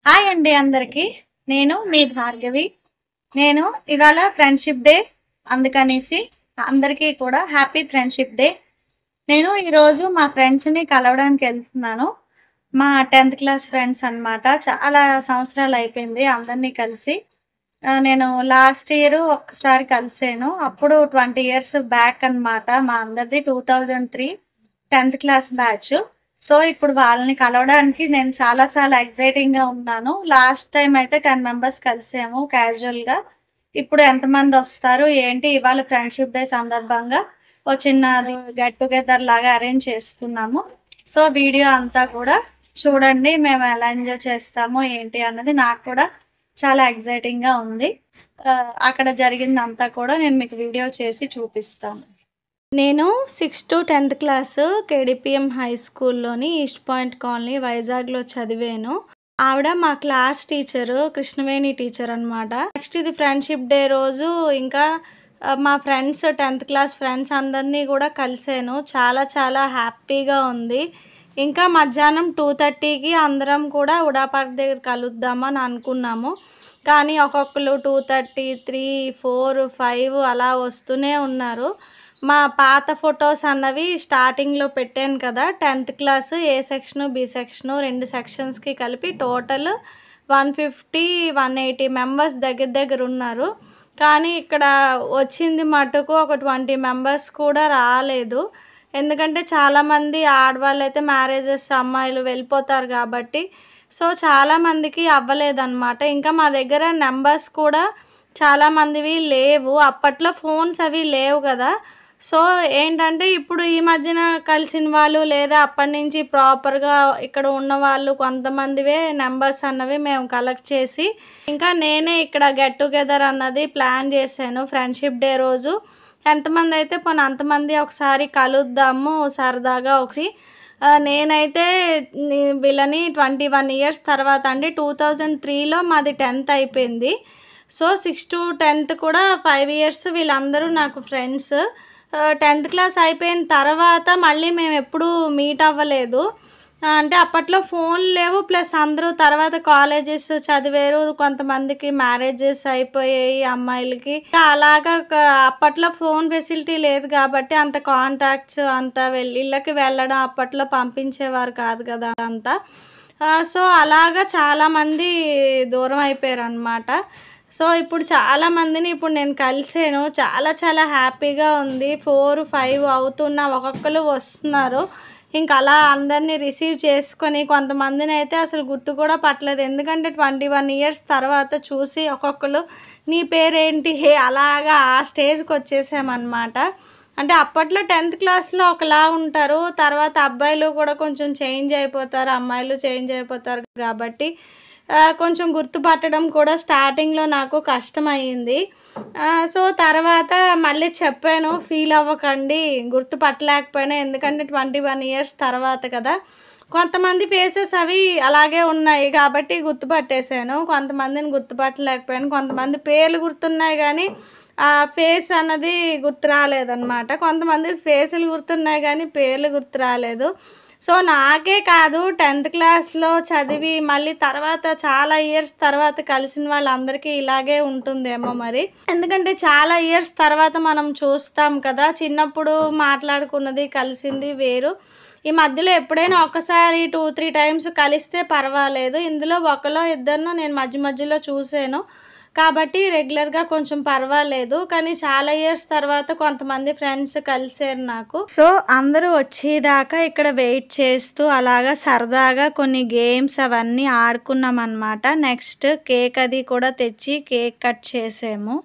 Hi అండి అందరికి. నేను మీ భార్గవి. నేను ఇవాళ ఫ్రెండ్షిప్ డే, అందుకనేసి అందరికీ కూడా హ్యాపీ ఫ్రెండ్షిప్ డే. నేను ఈరోజు మా ఫ్రెండ్స్ని కలవడానికి వెళ్తున్నాను. మా 10th క్లాస్ ఫ్రెండ్స్ అన్నమాట. చాలా సంవత్సరాలు అయిపోయింది అందరినీ కలిసి. నేను లాస్ట్ ఇయర్ ఒక్కసారి కలిసాను. అప్పుడు 20 years బ్యాక్ అన్నమాట. మా అందరిది 2003 10th క్లాస్ బ్యాచ్. సో ఇప్పుడు వాళ్ళని కలవడానికి నేను చాలా చాలా ఎక్సైటింగ్గా ఉన్నాను. లాస్ట్ టైం అయితే 10 members కలిసాము క్యాజువల్గా. ఇప్పుడు ఎంతమంది వస్తారు ఏంటి, ఇవాళ ఫ్రెండ్షిప్ డే సందర్భంగా ఓ చిన్న గెట్ టుగెదర్ లాగా అరేంజ్ చేసుకున్నాము. సో వీడియో అంతా కూడా చూడండి, మేము ఎలా ఎంజాయ్ చేస్తామో ఏంటి అన్నది నాకు కూడా చాలా ఎక్సైటింగ్గా ఉంది. అక్కడ జరిగిందంతా కూడా నేను మీకు వీడియో చేసి చూపిస్తాను. నేను 6th to 10th class కేడిపిఎం high స్కూల్లోని ఈస్ట్ పాయింట్ కాలనీ వైజాగ్లో చదివాను. ఆవిడ మా క్లాస్ టీచరు, కృష్ణవేణి టీచర్ అనమాట. నెక్స్ట్ ఇది ఫ్రెండ్షిప్ డే రోజు ఇంకా మా ఫ్రెండ్స్ 10th క్లాస్ ఫ్రెండ్స్ అందరినీ కూడా కలిసాను. చాలా చాలా హ్యాపీగా ఉంది. ఇంకా మధ్యాహ్నం 2:30కి అందరం కూడా ఉడా పార్క్ దగ్గర కలుద్దామని అనుకున్నాము. కానీ ఒక్కొక్కరు 2:30, 3, 4, 5 అలా వస్తూనే ఉన్నారు. మా పాత ఫొటోస్ అన్నవి స్టార్టింగ్లో పెట్టాను కదా, 10th క్లాస్ ఏ సెక్షను బి సెక్షను 2 సెక్షన్స్కి కలిపి టోటల్ 150, 180 members దగ్గర ఉన్నారు. కానీ ఇక్కడ వచ్చింది మటుకు ఒక 20 members కూడా రాలేదు. ఎందుకంటే చాలామంది ఆడవాళ్ళు అయితే మ్యారేజెస్ అమ్మాయిలు వెళ్ళిపోతారు కాబట్టి సో చాలామందికి అవ్వలేదన్నమాట. ఇంకా మా దగ్గర నెంబర్స్ కూడా చాలామందివి లేవు. అప్పట్లో ఫోన్స్ అవి లేవు కదా. సో ఏంటంటే ఇప్పుడు ఈ మధ్యన కలిసిన వాళ్ళు లేదా అప్పటి నుంచి ప్రాపర్గా ఇక్కడ ఉన్న వాళ్ళు కొంతమందివే నెంబర్స్ అన్నవి మేము కలెక్ట్ చేసి ఇంకా నేనే ఇక్కడ గెట్ టుగెదర్ అన్నది ప్లాన్ చేశాను. ఫ్రెండ్షిప్ డే రోజు ఎంతమంది అయితే పోనీ అంతమంది ఒకసారి కలుద్దాము సరదాగా ఒకసి. నేనైతే వీళ్ళని 21 years తర్వాత అండి 2003లో మాది 10th అయిపోయింది. సో 6th to 10th కూడా 5 years వీళ్ళందరూ నాకు ఫ్రెండ్స్. 10th క్లాస్ అయిపోయిన తర్వాత మళ్ళీ మేము ఎప్పుడూ మీట్ అవ్వలేదు. అంటే అప్పట్లో ఫోన్ లేవు, ప్లస్ అందరూ తర్వాత కాలేజెస్ చదివారు, కొంతమందికి మ్యారేజెస్ అయిపోయాయి అమ్మాయిలకి. అలాగా అప్పట్లో ఫోన్ ఫెసిలిటీ లేదు కాబట్టి అంత కాంటాక్ట్స్ అంత ఇళ్ళకి వెళ్ళడం అప్పట్లో పంపించేవారు కాదు కదా అంతా. సో అలాగా చాలామంది దూరం అయిపోయారు అన్నమాట. సో ఇప్పుడు చాలామందిని ఇప్పుడు నేను కలిసాను. చాలా చాలా హ్యాపీగా ఉంది. 4, 5 అవుతున్నా ఒక్కొక్కరు వస్తున్నారు. ఇంకా అలా అందరినీ రిసీవ్ చేసుకొని కొంతమందిని అయితే అసలు గుర్తు కూడా పట్టలేదు. ఎందుకంటే 21 years తర్వాత చూసి ఒక్కొక్కరు నీ పేరేంటి అలాగా ఆ స్టేజ్కి వచ్చేసామన్నమాట. అంటే అప్పట్లో 10th క్లాస్లో ఒకలా ఉంటారు, తర్వాత అబ్బాయిలు కూడా కొంచెం చేంజ్ అయిపోతారు, అమ్మాయిలు చేంజ్ అయిపోతారు కాబట్టి కొంచెం గుర్తుపట్టడం కూడా స్టార్టింగ్లో నాకు కష్టమయ్యింది. సో తర్వాత మళ్ళీ చెప్పాను, ఫీల్ అవ్వకండి గుర్తుపట్టలేకపోయినా, ఎందుకంటే 21 years తర్వాత కదా. కొంతమంది ఫేసెస్ అవి అలాగే ఉన్నాయి కాబట్టి గుర్తుపట్టేశాను, కొంతమందిని గుర్తుపట్టలేకపోయాను. కొంతమంది పేర్లు గుర్తున్నాయి కానీ ఆ ఫేస్ అన్నది గుర్తు రాలేదన్నమాట. కొంతమంది ఫేసులు గుర్తున్నాయి కానీ పేర్లు గుర్తు రాలేదు. సో నాకే కాదు 10th క్లాస్లో చదివి మళ్ళీ తర్వాత చాలా ఇయర్స్ తర్వాత కలిసిన వాళ్ళందరికీ ఇలాగే ఉంటుందేమో మరి. ఎందుకంటే చాలా ఇయర్స్ తర్వాత మనం చూస్తాం కదా, చిన్నప్పుడు మాట్లాడుకున్నది కలిసింది వేరు. ఈ మధ్యలో ఎప్పుడైనా ఒకసారి 2-3 times కలిస్తే పర్వాలేదు. ఇందులో ఒకలో ఇద్దరినో నేను మధ్యలో చూసాను కాబట్టి రెగ్యులర్గా కొంచెం పర్వాలేదు. కానీ చాలా ఇయర్స్ తర్వాత కొంతమంది ఫ్రెండ్స్ కలిసారు నాకు. సో అందరూ వచ్చేదాకా ఇక్కడ వెయిట్ చేస్తూ అలాగా సరదాగా కొన్ని గేమ్స్ అవన్నీ ఆడుకున్నాం అన్నమాట. నెక్స్ట్ కేక్ అది కూడా తెచ్చి కేక్ కట్ చేసాము.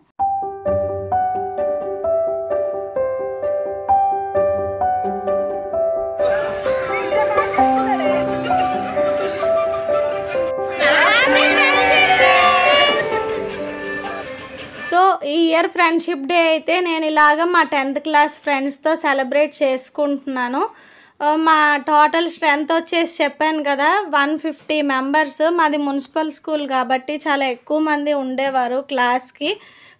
సో ఈ ఇయర్ ఫ్రెండ్షిప్ డే అయితే నేను ఇలాగ మా 10th క్లాస్ ఫ్రెండ్స్తో సెలబ్రేట్ చేసుకుంటున్నాను. మా టోటల్ స్ట్రెంత్ వచ్చేసి చెప్పాను కదా 150 members. మాది మున్సిపల్ స్కూల్ కాబట్టి చాలా ఎక్కువ మంది ఉండేవారు క్లాస్కి.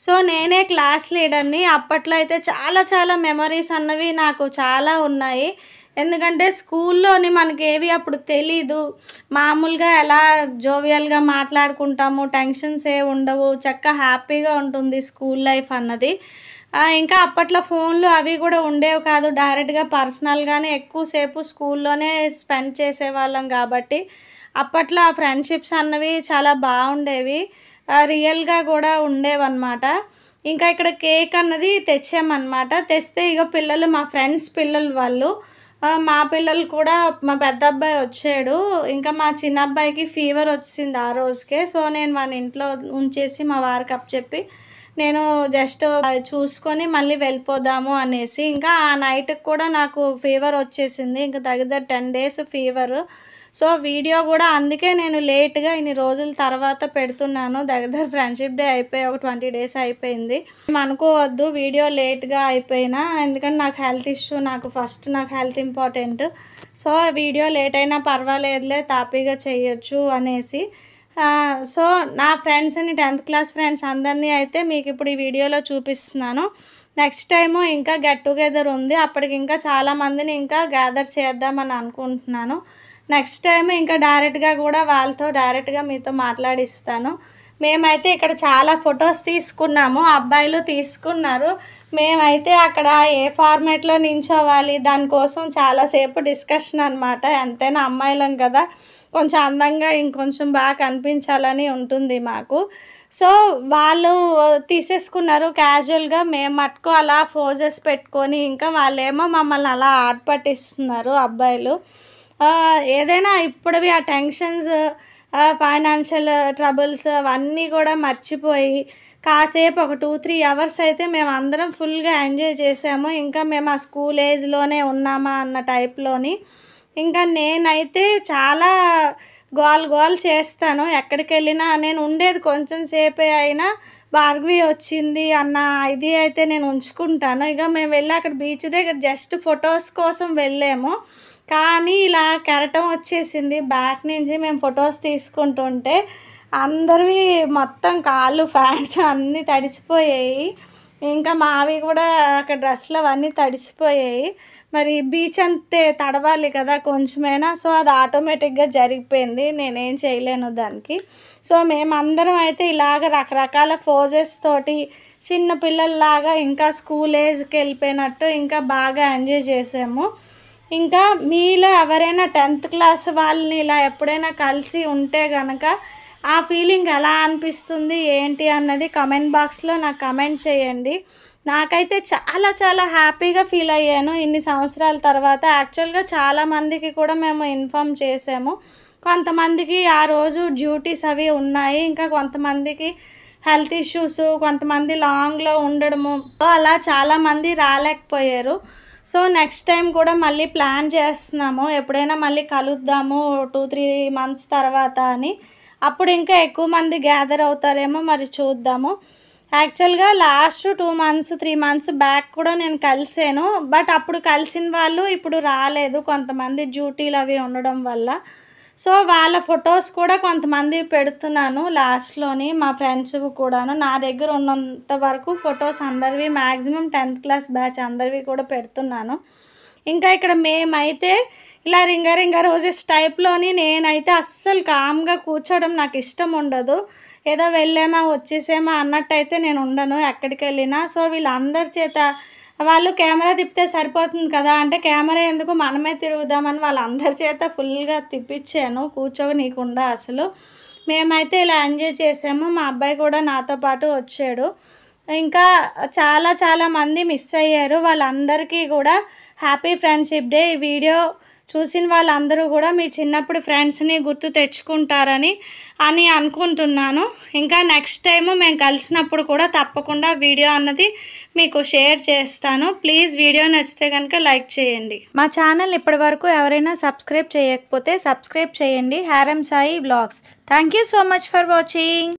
సో నేనే క్లాస్ లీడర్ని. అప్పట్లో అయితే చాలా చాలా మెమరీస్ అన్నవి నాకు చాలా ఉన్నాయి. ఎందుకంటే స్కూల్లోని మనకేవి అప్పుడు తెలీదు. మామూలుగా ఎలా జోవియల్‌గా మాట్లాడుకుంటాము. టెన్షన్స్ ఏ ఉండవు. హ్యాపీగా ఉంటుంది స్కూల్ లైఫ్ అన్నది. ఇంకా అప్పట్లో ఫోన్లు అవి కూడా ఉండేవి కాదు. డైరెక్ట్‌గా పర్సనల్‌గానే ఎక్కువ సేపు స్కూల్లోనే స్పెండ్ చేసేవాళ్ళం కాబట్టి అప్పట్లో ఆ ఫ్రెండ్‌షిప్స్ అన్నవి చాలా బాగుండేవి. రియల్‌గా కూడా ఉండేవన్నమాట. ఇంకా ఇక్కడ కేక్ అన్నది తెచ్చామన్నమాట. తెస్తే పిల్లలు మా ఫ్రెండ్స్ పిల్లలు వాళ్ళు. మా పిల్లలు కూడా మా పెద్ద అబ్బాయి వచ్చాడు. ఇంకా మా చిన్న అబ్బాయికి ఫీవర్ వచ్చింది ఆ రోజుకే. సో, నేను వాడిని ఇంట్లో ఉంచేసి మా వారికి అప్పచెప్పి నేను జస్ట్ చూసుకొని మళ్ళీ వెళ్ళిపోదాము అనేసి. ఇంకా ఆ నైట్‌కి కూడా నాకు ఫీవర్ వచ్చేసింది. ఇంకా దగ్గర 10 డేస్ ఫీవరు. సో, వీడియో కూడా అందుకే నేను లేట్‌గా ఇన్ని రోజుల తర్వాత పెడుతున్నాను. దగ్గర ఫ్రెండ్షిప్ డే అయిపోయి ఒక 20 డేస్ అయిపోయింది. అనుకోవద్దు వీడియో లేట్‌గా అయిపోయినా, ఎందుకంటే నాకు హెల్త్ ఇష్యూ. నాకు health important. So, video late అయినా పర్వాలేదులే, తాపీగా చేయొచ్చు అనేసి. సో, నా ఫ్రెండ్స్‌ని 10th క్లాస్ ఫ్రెండ్స్ అందరినీ అయితే మీకు ఇప్పుడు ఈ వీడియోలో చూపిస్తున్నాను. నెక్స్ట్ టైము ఇంకా గెట్ టుగెదర్ ఉంది. అప్పటికి ఇంకా చాలామందిని ఇంకా గ్యాదర్ చేద్దామని అనుకుంటున్నాను. నెక్స్ట్ టైం ఇంకా డైరెక్ట్‌గా కూడా వాళ్ళతో డైరెక్ట్‌గా మీతో మాట్లాడిస్తాను. మేమైతే ఇక్కడ చాలా ఫొటోస్ తీసుకున్నాము. అబ్బాయిలు తీసుకున్నారు. మేమైతే అక్కడ ఏ ఫార్మాట్‌లో నించోవాలి దానికోసం చాలాసేపు డిస్కషన్ అనమాట. ఎంతైనా అమ్మాయిలం కదా! కొంచెం అందంగా ఇంకొంచెం బాగా కనిపించాలని ఉంటుంది మాకు. సో, వాళ్ళు తీసేసుకున్నారు క్యాజువల్‌గా. మేము మటుకు అలా పోజెస్ పెట్టుకొని ఇంకా వాళ్ళేమో మమ్మల్ని అలా ఆట పట్టిస్తున్నారు అబ్బాయిలు. ఏదైనా ఇప్పుడువి ఆ టెన్షన్స్, ఫైనాన్షియల్ ట్రబుల్స్ అవన్నీ కూడా మర్చిపోయి కాసేపు ఒక 2-3 అవర్స్ అయితే మేమందరం ఫుల్‌గా ఎంజాయ్ చేసాము. ఇంకా మేము ఆ స్కూల్ ఏజ్‌లోనే ఉన్నామా అన్న టైప్‌లోని. ఇంకా నేనైతే చాలా గోల చేస్తాను. ఎక్కడికెళ్ళినా నేను ఉండేది కొంచెం సేపే అయినా భార్గవి వచ్చింది అన్న ఇది అయితే నేను ఉంచుకుంటాను. ఇక మేము వెళ్ళి అక్కడ బీచ్ దగ్గర జస్ట్ ఫొటోస్ కోసం వెళ్ళాము. కానీ ఇలా కెరటం వచ్చేసింది బ్యాక్ నుంచి. మేము ఫొటోస్ తీసుకుంటుంటే అందరివి మొత్తం కాళ్ళు, ప్యాంట్స్ అన్నీ తడిసిపోయాయి. ఇంకా మావి కూడా అక్కడ డ్రెస్సులు అవన్నీ తడిసిపోయాయి. మరి బీచ్ అంటే తడవాలి కదా కొంచెమైనా. సో, అది ఆటోమేటిక్‌గా జరిగిపోయింది. నేనేం చేయలేను దానికి. సో, మేమందరం అయితే ఇలాగ రకరకాల పోజెస్ తోటి చిన్న పిల్లల్లాగా ఇంకా స్కూల్ ఏజ్‌కి వెళ్ళిపోయినట్టు ఇంకా బాగా ఎంజాయ్ చేసాము. ఇంకా మీలో ఎవరైనా 10th క్లాస్ వాళ్ళని ఇలా ఎప్పుడైనా కలిసి ఉంటే గనక ఆ ఫీలింగ్ ఎలా అనిపిస్తుంది ఏంటి అన్నది కమెంట్ బాక్స్‌లో నాకు కమెంట్ చేయండి. నాకైతే చాలా చాలా హ్యాపీగా ఫీల్ అయ్యాను ఇన్ని సంవత్సరాల తర్వాత. యాక్చువల్‌గా చాలామందికి కూడా మేము ఇన్ఫార్మ్ చేసాము. కొంతమందికి ఆ రోజు డ్యూటీస్ అవి ఉన్నాయి. ఇంకా కొంతమందికి హెల్త్ ఇష్యూస్, కొంతమంది లాంగ్‌లో ఉండడము, అలా చాలామంది రాలేకపోయారు. సో, నెక్స్ట్ టైం కూడా మళ్ళీ ప్లాన్ చేస్తున్నాము. ఎప్పుడైనా మళ్ళీ కలుద్దాము 2-3 మంత్స్ తర్వాత అని. అప్పుడు ఇంకా ఎక్కువ మంది గ్యాదర్ అవుతారేమో మరి చూద్దాము. యాక్చువల్‌గా లాస్ట్ 2 మంత్స్, 3 మంత్స్ బ్యాక్ కూడా నేను కలిసాను. బట్ అప్పుడు కలిసిన వాళ్ళు ఇప్పుడు రాలేదు. కొంతమంది డ్యూటీలు అవి ఉండడం వల్ల. సో, వాళ్ళ ఫొటోస్ కూడా కొంతమంది పెడుతున్నాను లాస్ట్‌లోని. మా ఫ్రెండ్స్ కూడాను. నా దగ్గర ఉన్నంత వరకు ఫొటోస్ అందరివి మ్యాక్సిమం 10th క్లాస్ బ్యాచ్ అందరివి కూడా పెడుతున్నాను. ఇంకా ఇక్కడ మేమైతే ఇలా రింగా రోజెస్ టైప్‌లోని నేనైతే అస్సలు కామ్‌గా కూర్చోవడం నాకు ఇష్టం ఉండదు. ఏదో వెళ్ళామా వచ్చేసామా అన్నట్టయితే నేను ఉండను ఎక్కడికెళ్ళినా. సో, వీళ్ళందరి చేత వాళ్ళు కెమెరా తిప్పితే సరిపోతుంది కదా అంటే, కెమెరా ఎందుకు మనమే తిరుగుదామని వాళ్ళందరి చేత ఫుల్‌గా తిప్పించాను కూర్చోనీయకుండా అసలు. మేమైతే ఇలా ఎంజాయ్ చేసాము. మా అబ్బాయి కూడా నాతో పాటు వచ్చాడు. ఇంకా చాలా మంది మిస్ అయ్యారు. వాళ్ళందరికీ కూడా హ్యాపీ ఫ్రెండ్షిప్ డే. ఈ వీడియో చూసిన వాళ్ళందరూ కూడా మీ చిన్నప్పుడు ఫ్రెండ్స్ని గుర్తు తెచ్చుకుంటారని అనుకుంటున్నాను. ఇంకా నెక్స్ట్ టైము మేము కలిసినప్పుడు కూడా తప్పకుండా వీడియో అన్నది మీకు షేర్ చేస్తాను. ప్లీజ్ వీడియో నచ్చితే కనుక లైక్ చేయండి. మా ఛానల్ ఇప్పటి వరకు ఎవరైనా సబ్స్క్రైబ్ చేయకపోతే సబ్స్క్రైబ్ చేయండి. హారం Sai vlogs. Thank you so much for watching.